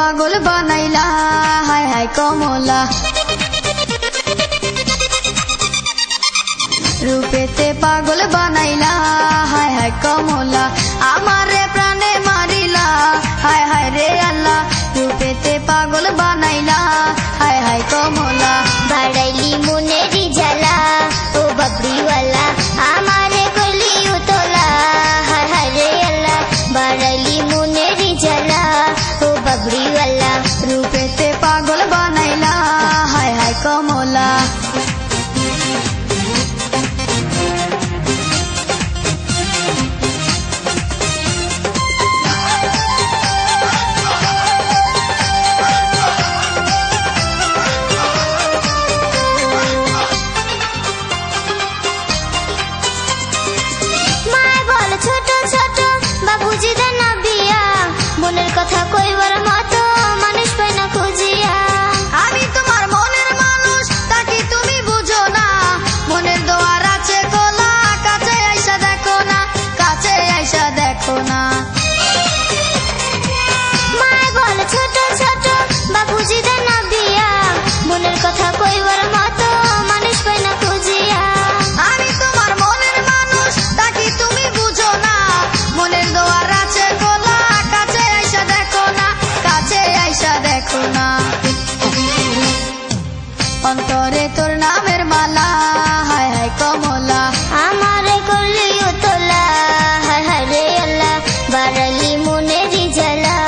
পাগল বানাইলা হায় হায় কমলা রূপেতে পাগল বানাইলা হায় হায় কমলা আমারে প্রাণে মারিলা হায় হায় রে আল্লাহ রূপেতে পাগল বানাইলা হায় হায় কমলা বাড়াইলি মনেরি জ্বালা ও বাবরিওয়ালা আমারে করলি উতলা হায় হায় রে আল্লাহ বাড়াইলি মনেরি জ্বালা ও বাবরিওয়ালা রূপেতে পাগল বানাইলা হায় হায় কমলা ছোট ছোট বাবুজি দেন বিয়া মনের কথা কইবার মতো মানুষ পাই না খুঁজিয়া আমি তোমার মনের মানুষ তাকে তুমি বুঝো না মনের দোয়ার আছে খোলা কাছে আইসা দেখো না কাছে আইসা দেখো না মায় বল ছোট ছোট বাবুজি দেন বিয়া মনের কথা কইবার মতো মানুষ পাই না খুঁজিয়া আমি তোমার মনের মানুষ তাকে তুমি বুঝো না মনের দোয়ার আছে খোলা কাছে আইসা দেখো না কাছে আইসা দেখো না অন্তরে তোর নামের মালা হায় হায় কমলা আমারে করলি উতলা হায় হায় রে আল্লাহ বাড়ালি মনেরি জ্বালা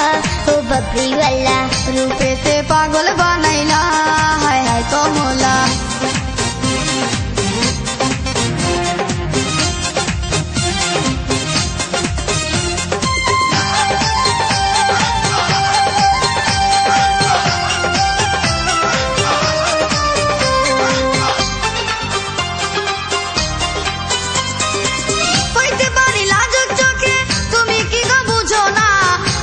ও বাবরিওয়ালা রূপেতে পাগল বানাইলা হায় হায় কমলা হইতে পারি লাজুক চোখে তুমি কি গো বুঝো না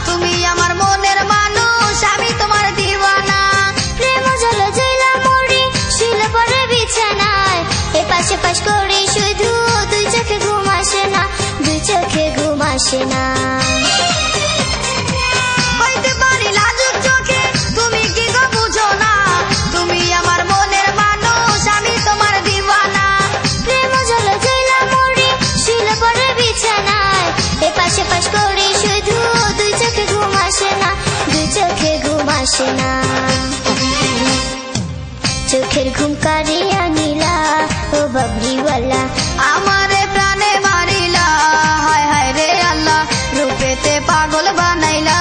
তুমি আমার মনের মানুষ আমি তোমার দিওয়ানা প্রেম জল জইলা মরি শিল পরে বিছানায় এ পাশে পাশ করি শুধু দুই চোখে ঘুম আসে না দুই চোখে ঘুম আসে না হইতে পারি লাজুক চোখে তুমি কি গো বুঝো না তুমি আমার মনের মানুষ আমি তোমার দিওয়ানা প্রেম জল জইলা মরি শিল পরে বিছানায় এ পাশে পাশ করি শুধু দুই চোখে ঘুম আসে না দুই চোখে ঘুম আসে না চোখের ঘুম কারিয়া নীলা ও বাবরিওয়ালা আমারে প্রাণে মারিলা হায় হায় রে আল্লাহ রূপেতে পাগল বানাইলা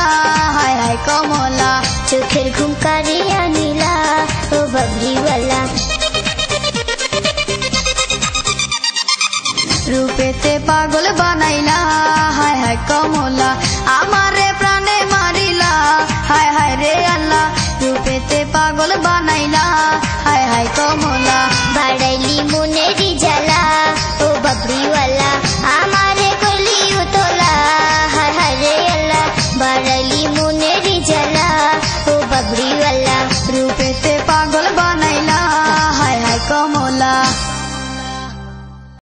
হায় হায় কমলা চোখের ঘুম কারিয়া নীলা ও বাবরিওয়ালা রূপেতে পাগল বানাইলা হায় হায় কমলা আমারে প্রাণে মারিলা হায় হায় রে আল্লাহ রূপেতে পাগল বানাইলা হায় হায় কমলা বাড়াইলি মনেরি